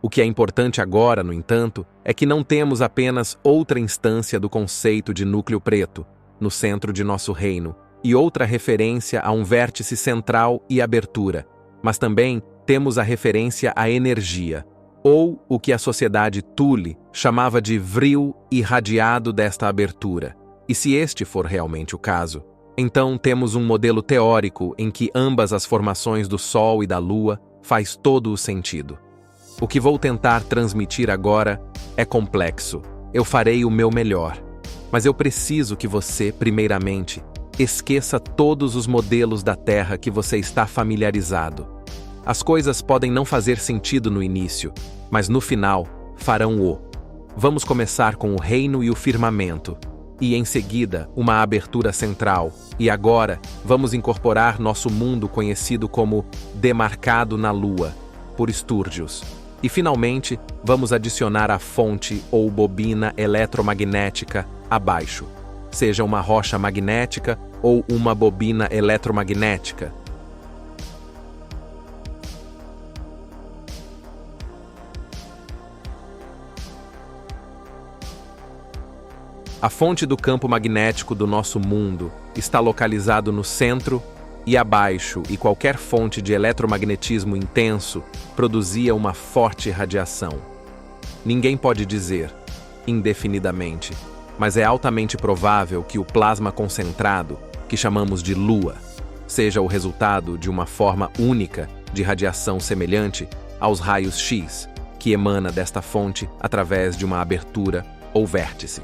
O que é importante agora, no entanto, é que não temos apenas outra instância do conceito de núcleo preto, no centro de nosso reino, e outra referência a um vértice central e abertura, mas também temos a referência à energia, ou o que a sociedade Thule chamava de vril irradiado desta abertura. E se este for realmente o caso, então temos um modelo teórico em que ambas as formações do Sol e da Lua faz todo o sentido. O que vou tentar transmitir agora é complexo. Eu farei o meu melhor. Mas eu preciso que você, primeiramente, esqueça todos os modelos da Terra que você está familiarizado. As coisas podem não fazer sentido no início, mas no final farão-o. Vamos começar com o reino e o firmamento, e em seguida uma abertura central, e agora vamos incorporar nosso mundo conhecido como demarcado na Lua, por Sturgius. E finalmente vamos adicionar a fonte ou bobina eletromagnética abaixo, seja uma rocha magnética ou uma bobina eletromagnética. A fonte do campo magnético do nosso mundo está localizado no centro e abaixo, e qualquer fonte de eletromagnetismo intenso produzia uma forte radiação. Ninguém pode dizer, indefinidamente, mas é altamente provável que o plasma concentrado, que chamamos de Lua, seja o resultado de uma forma única de radiação semelhante aos raios X, que emana desta fonte através de uma abertura ou vértice.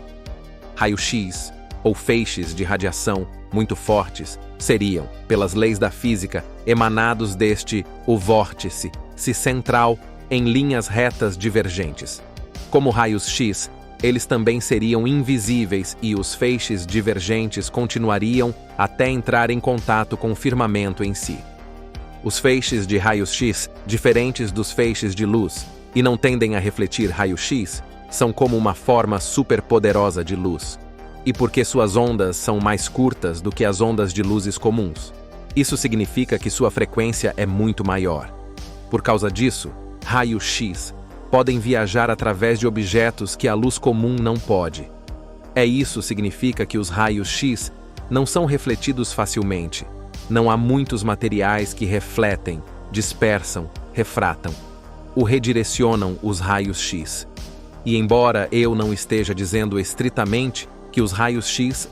Raio-X, ou feixes de radiação muito fortes, seriam, pelas leis da física, emanados deste o vórtice, se central, em linhas retas divergentes. Como raios X, eles também seriam invisíveis e os feixes divergentes continuariam até entrar em contato com o firmamento em si. Os feixes de raios X, diferentes dos feixes de luz, e não tendem a refletir raio-X, são como uma forma superpoderosa de luz. E porque suas ondas são mais curtas do que as ondas de luzes comuns, isso significa que sua frequência é muito maior. Por causa disso, raio-X podem viajar através de objetos que a luz comum não pode. Isso significa que os raios-X não são refletidos facilmente. Não há muitos materiais que refletem, dispersam, refratam, ou redirecionam os raios-X. E embora eu não esteja dizendo estritamente que os raios-X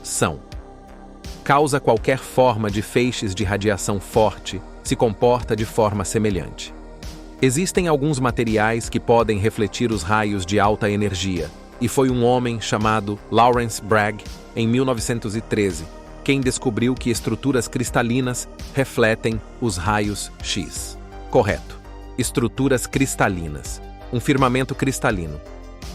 causa qualquer forma de feixes de radiação forte, se comporta de forma semelhante. Existem alguns materiais que podem refletir os raios de alta energia, e foi um homem chamado Lawrence Bragg, em 1913, quem descobriu que estruturas cristalinas refletem os raios X. Correto. Estruturas cristalinas. Um firmamento cristalino.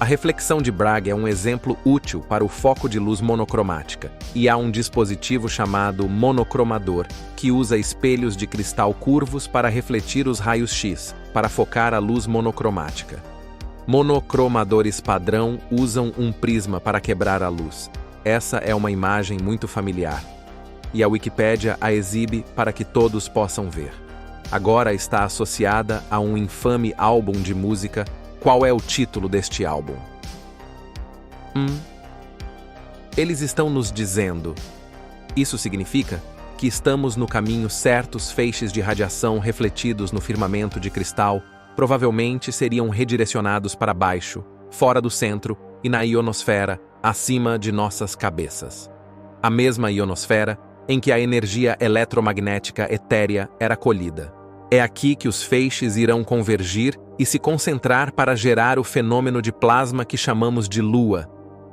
A reflexão de Bragg é um exemplo útil para o foco de luz monocromática, e há um dispositivo chamado monocromador, que usa espelhos de cristal curvos para refletir os raios X, para focar a luz monocromática. Monocromadores padrão usam um prisma para quebrar a luz. Essa é uma imagem muito familiar, e a Wikipédia a exibe para que todos possam ver. Agora está associada a um infame álbum de música. Qual é o título deste álbum? Eles estão nos dizendo. Isso significa que estamos no caminho certo. Os feixes de radiação refletidos no firmamento de cristal provavelmente seriam redirecionados para baixo, fora do centro e na ionosfera, acima de nossas cabeças. A mesma ionosfera em que a energia eletromagnética etérea era colhida. É aqui que os feixes irão convergir e se concentrar para gerar o fenômeno de plasma que chamamos de Lua.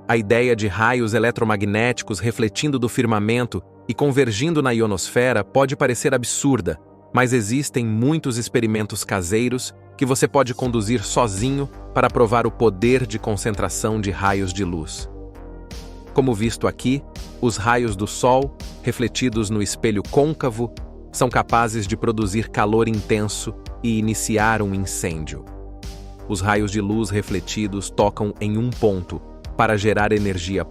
A ideia de raios eletromagnéticos refletindo do firmamento e convergindo na ionosfera pode parecer absurda, mas existem muitos experimentos caseiros que você pode conduzir sozinho para provar o poder de concentração de raios de luz. Como visto aqui, os raios do Sol, refletidos no espelho côncavo, são capazes de produzir calor intenso e iniciar um incêndio. Os raios de luz refletidos tocam em um ponto para gerar energia.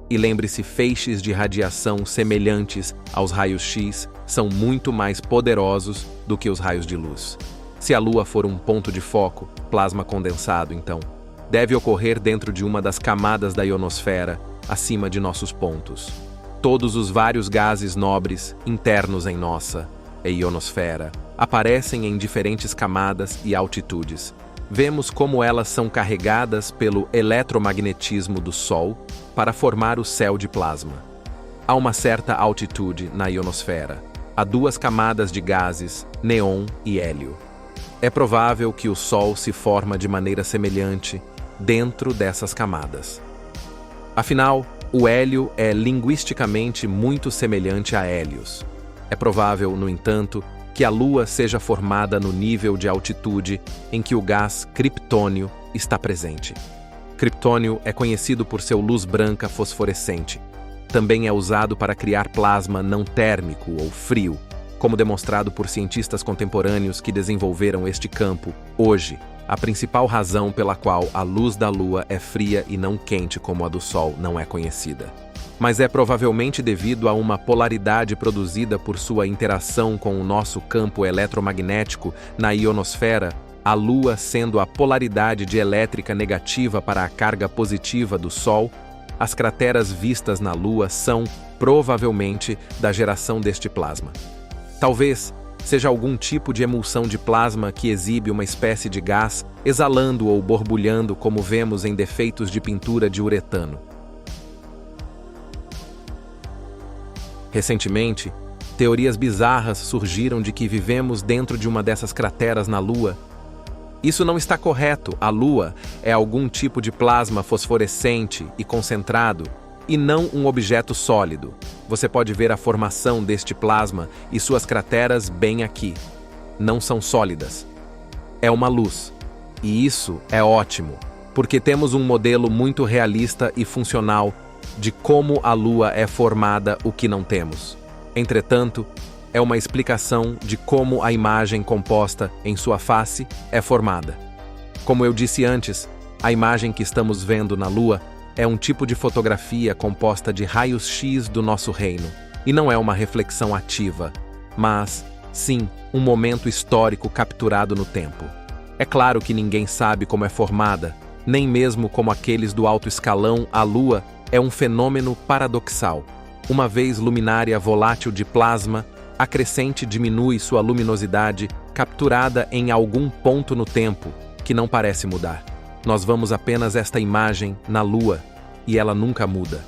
E lembre-se, feixes de radiação semelhantes aos raios X são muito mais poderosos do que os raios de luz. Se a Lua for um ponto de foco, plasma condensado, então, deve ocorrer dentro de uma das camadas da ionosfera, acima de nossos pontos. Todos os vários gases nobres internos em nossa ionosfera aparecem em diferentes camadas e altitudes. Vemos como elas são carregadas pelo eletromagnetismo do Sol para formar o céu de plasma. A uma certa altitude na ionosfera, há duas camadas de gases, neon e hélio. É provável que o Sol se forma de maneira semelhante dentro dessas camadas. Afinal, o hélio é linguisticamente muito semelhante a hélios. É provável, no entanto, que a Lua seja formada no nível de altitude em que o gás criptônio está presente. Criptônio é conhecido por seu luz branca fosforescente. Também é usado para criar plasma não térmico ou frio, como demonstrado por cientistas contemporâneos que desenvolveram este campo. Hoje, a principal razão pela qual a luz da Lua é fria e não quente como a do Sol não é conhecida. Mas é provavelmente devido a uma polaridade produzida por sua interação com o nosso campo eletromagnético na ionosfera, a Lua sendo a polaridade dielétrica negativa para a carga positiva do Sol. As crateras vistas na Lua são, provavelmente, da geração deste plasma. Talvez seja algum tipo de emulsão de plasma que exibe uma espécie de gás exalando ou borbulhando, como vemos em defeitos de pintura de uretano. Recentemente, teorias bizarras surgiram de que vivemos dentro de uma dessas crateras na Lua. Isso não está correto. A Lua é algum tipo de plasma fosforescente e concentrado, e não um objeto sólido. Você pode ver a formação deste plasma e suas crateras bem aqui. Não são sólidas. É uma luz. E isso é ótimo, porque temos um modelo muito realista e funcional de como a Lua é formada, o que não temos. Entretanto, é uma explicação de como a imagem composta em sua face é formada. Como eu disse antes, a imagem que estamos vendo na Lua é um tipo de fotografia composta de raios-x do nosso reino, e não é uma reflexão ativa, mas, sim, um momento histórico capturado no tempo. É claro que ninguém sabe como é formada, nem mesmo como aqueles do alto escalão. A Lua é um fenômeno paradoxal. Uma vez luminária volátil de plasma, a crescente diminui sua luminosidade, capturada em algum ponto no tempo, que não parece mudar. Nós vamos apenas esta imagem na Lua, e ela nunca muda.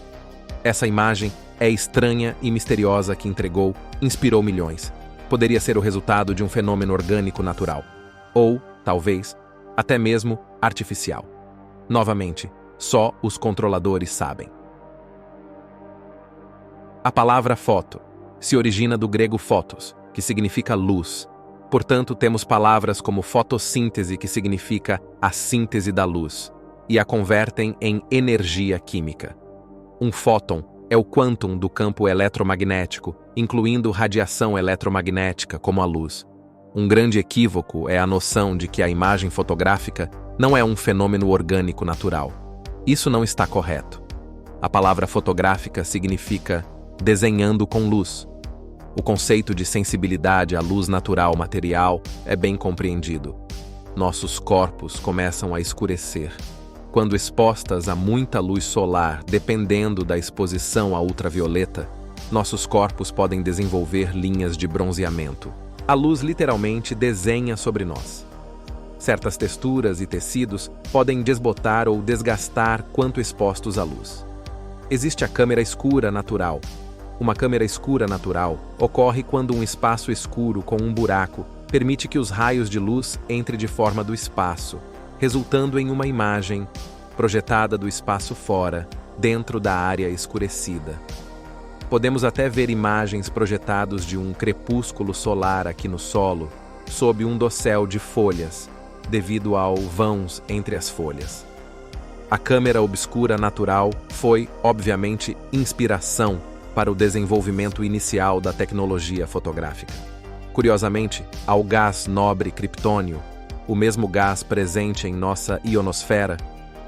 Essa imagem é estranha e misteriosa que inspirou milhões. Poderia ser o resultado de um fenômeno orgânico natural. Ou, talvez, até mesmo artificial. Novamente, só os controladores sabem. A palavra foto se origina do grego photos, que significa luz. Portanto, temos palavras como fotossíntese, que significa a síntese da luz, e a convertem em energia química. Um fóton é o quantum do campo eletromagnético, incluindo radiação eletromagnética como a luz. Um grande equívoco é a noção de que a imagem fotográfica não é um fenômeno orgânico natural. Isso não está correto. A palavra fotográfica significa desenhando com luz. O conceito de sensibilidade à luz natural material é bem compreendido. Nossos corpos começam a escurecer quando expostas a muita luz solar. Dependendo da exposição à ultravioleta, nossos corpos podem desenvolver linhas de bronzeamento. A luz literalmente desenha sobre nós. Certas texturas e tecidos podem desbotar ou desgastar quanto expostos à luz. Existe a câmera escura natural. Uma câmera escura natural ocorre quando um espaço escuro com um buraco permite que os raios de luz entrem de forma do espaço, resultando em uma imagem projetada do espaço fora, dentro da área escurecida. Podemos até ver imagens projetadas de um crepúsculo solar aqui no solo, sob um dossel de folhas, devido ao vãos entre as folhas. A câmera obscura natural foi, obviamente, inspiração para o desenvolvimento inicial da tecnologia fotográfica. Curiosamente, ao gás nobre criptônio, o mesmo gás presente em nossa ionosfera,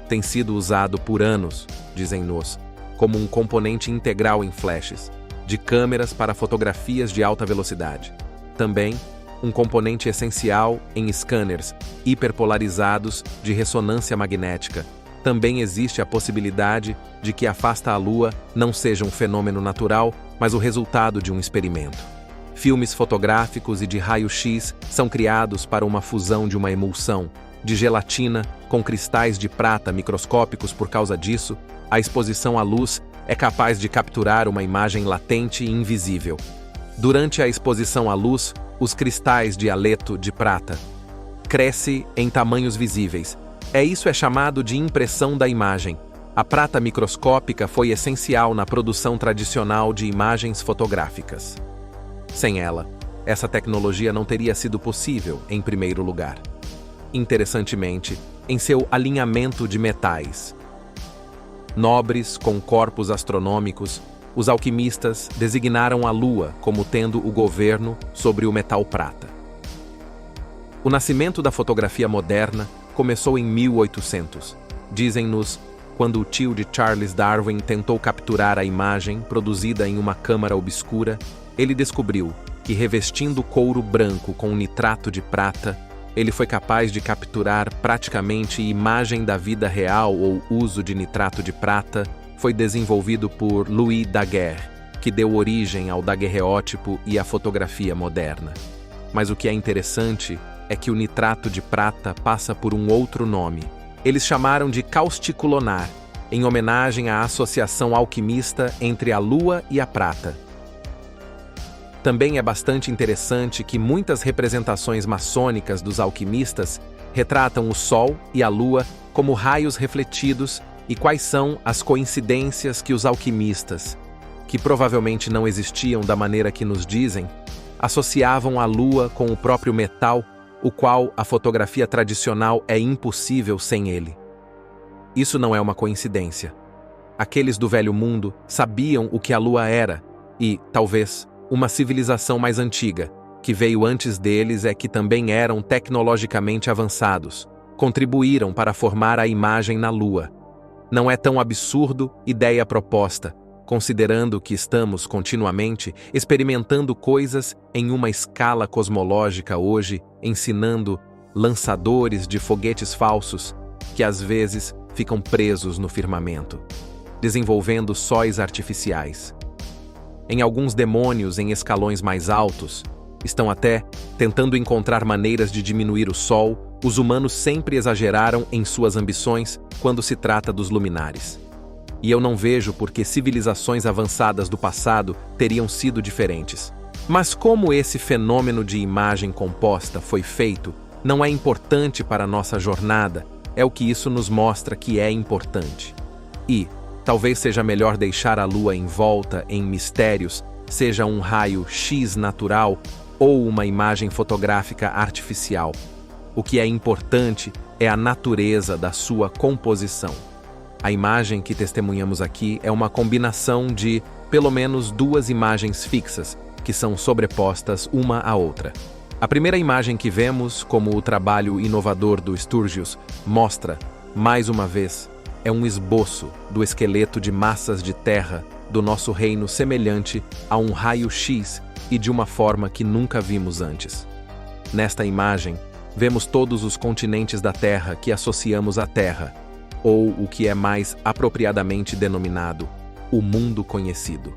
tem sido usado por anos, dizem-nos, como um componente integral em flashes, de câmeras para fotografias de alta velocidade. Também, um componente essencial em scanners hiperpolarizados de ressonância magnética. Também existe a possibilidade de que a afasta a Lua não seja um fenômeno natural, mas o resultado de um experimento. Filmes fotográficos e de raio-x são criados para uma fusão de uma emulsão de gelatina com cristais de prata microscópicos. Por causa disso, a exposição à luz é capaz de capturar uma imagem latente e invisível. Durante a exposição à luz, os cristais de haleto de prata crescem em tamanhos visíveis. Isso é chamado de impressão da imagem. A prata microscópica foi essencial na produção tradicional de imagens fotográficas. Sem ela, essa tecnologia não teria sido possível, em primeiro lugar. Interessantemente, em seu alinhamento de metais nobres com corpos astronômicos, os alquimistas designaram a Lua como tendo o governo sobre o metal prata. O nascimento da fotografia moderna começou em 1800. Dizem-nos, quando o tio de Charles Darwin tentou capturar a imagem produzida em uma câmara obscura, ele descobriu que, revestindo couro branco com nitrato de prata, ele foi capaz de capturar praticamente imagem da vida real. Ou uso de nitrato de prata foi desenvolvido por Louis Daguerre, que deu origem ao daguerreótipo e à fotografia moderna. Mas o que é interessante é que o nitrato de prata passa por um outro nome. Eles chamaram de caustico-lunar, em homenagem à associação alquimista entre a Lua e a prata. Também é bastante interessante que muitas representações maçônicas dos alquimistas retratam o Sol e a Lua como raios refletidos. E quais são as coincidências que os alquimistas, que provavelmente não existiam da maneira que nos dizem, associavam a Lua com o próprio metal, o qual a fotografia tradicional é impossível sem ele. Isso não é uma coincidência. Aqueles do Velho Mundo sabiam o que a Lua era e, talvez, uma civilização mais antiga, que veio antes deles que também eram tecnologicamente avançados, contribuíram para formar a imagem na Lua. Não é tão absurdo ideia proposta, considerando que estamos continuamente experimentando coisas em uma escala cosmológica hoje, ensinando lançadores de foguetes falsos, que às vezes ficam presos no firmamento, desenvolvendo sóis artificiais. Em alguns demônios em escalões mais altos, estão até tentando encontrar maneiras de diminuir o Sol. Os humanos sempre exageraram em suas ambições quando se trata dos luminares. E eu não vejo por que civilizações avançadas do passado teriam sido diferentes. Mas como esse fenômeno de imagem composta foi feito, não é importante para a nossa jornada, é o que isso nos mostra que é importante. E talvez seja melhor deixar a Lua envolta em mistérios, seja um raio-x natural ou uma imagem fotográfica artificial. O que é importante é a natureza da sua composição. A imagem que testemunhamos aqui é uma combinação de, pelo menos, duas imagens fixas, que são sobrepostas uma à outra. A primeira imagem que vemos, como o trabalho inovador do Sturgius mostra, mais uma vez, é um esboço do esqueleto de massas de terra do nosso reino, semelhante a um raio-x e de uma forma que nunca vimos antes. Nesta imagem, vemos todos os continentes da Terra que associamos à Terra, ou o que é mais apropriadamente denominado, o mundo conhecido.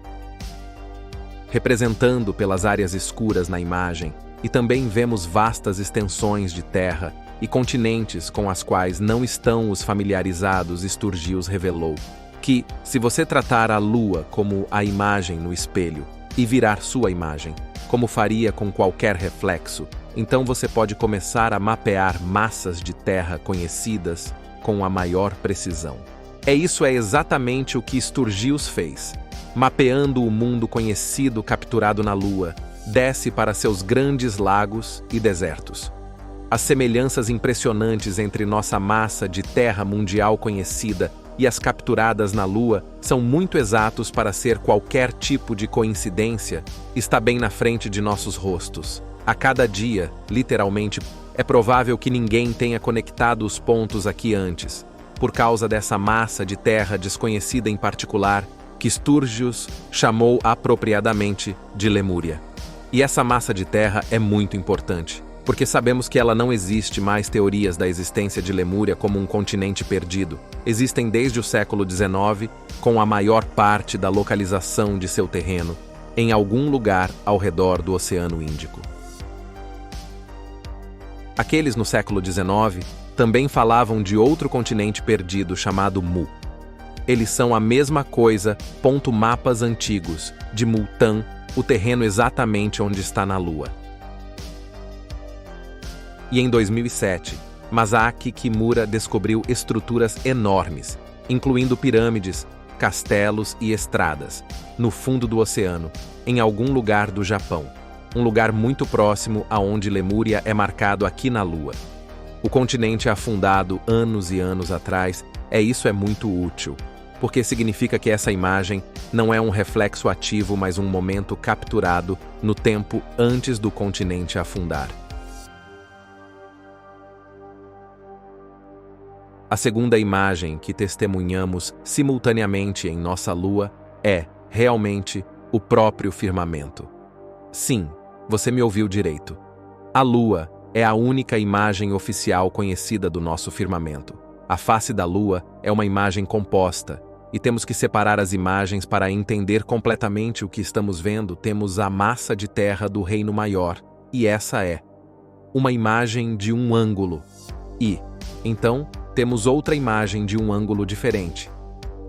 Representando pelas áreas escuras na imagem, e também vemos vastas extensões de terra e continentes com as quais não estão os familiarizados. Sturgius revelou que, se você tratar a Lua como a imagem no espelho e virar sua imagem, como faria com qualquer reflexo, então você pode começar a mapear massas de terra conhecidas com a maior precisão. Isso é exatamente o que Sturgius fez. Mapeando o mundo conhecido capturado na Lua, desce para seus grandes lagos e desertos. As semelhanças impressionantes entre nossa massa de terra mundial conhecida e as capturadas na Lua são muito exatos para ser qualquer tipo de coincidência. Está bem na frente de nossos rostos. A cada dia, literalmente, é provável que ninguém tenha conectado os pontos aqui antes, por causa dessa massa de terra desconhecida em particular, que Sturgius chamou apropriadamente de Lemúria. E essa massa de terra é muito importante, porque sabemos que ela não existe mais. Teorias da existência de Lemúria como um continente perdido existem desde o século XIX, com a maior parte da localização de seu terreno em algum lugar ao redor do Oceano Índico. Aqueles no século XIX também falavam de outro continente perdido chamado Mu. Eles são a mesma coisa. Mapas antigos de Multan, o terreno exatamente onde está na Lua. E em 2007, Masaaki Kimura descobriu estruturas enormes, incluindo pirâmides, castelos e estradas, no fundo do oceano, em algum lugar do Japão, um lugar muito próximo aonde Lemúria é marcado aqui na Lua. O continente afundado anos e anos atrás, isso é muito útil, porque significa que essa imagem não é um reflexo ativo, mas um momento capturado no tempo antes do continente afundar. A segunda imagem que testemunhamos simultaneamente em nossa Lua é, realmente, o próprio firmamento. Sim, você me ouviu direito. A Lua é a única imagem oficial conhecida do nosso firmamento. A face da Lua é uma imagem composta, e temos que separar as imagens para entender completamente o que estamos vendo. Temos a massa de terra do Reino Maior, e essa é uma imagem de um ângulo. E, então, temos outra imagem de um ângulo diferente.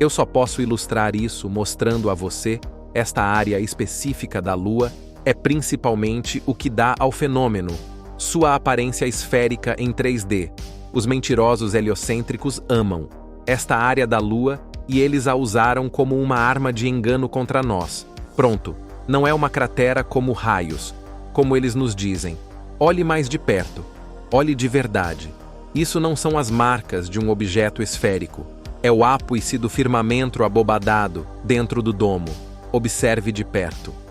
Eu só posso ilustrar isso mostrando a você. Esta área específica da Lua é principalmente o que dá ao fenômeno sua aparência esférica em 3D. Os mentirosos heliocêntricos amam esta área da Lua e eles a usaram como uma arma de engano contra nós. Pronto, não é uma cratera como raios, como eles nos dizem. Olhe mais de perto, olhe de verdade. Isso não são as marcas de um objeto esférico. É o ápice do firmamento abobadado dentro do domo. Observe de perto.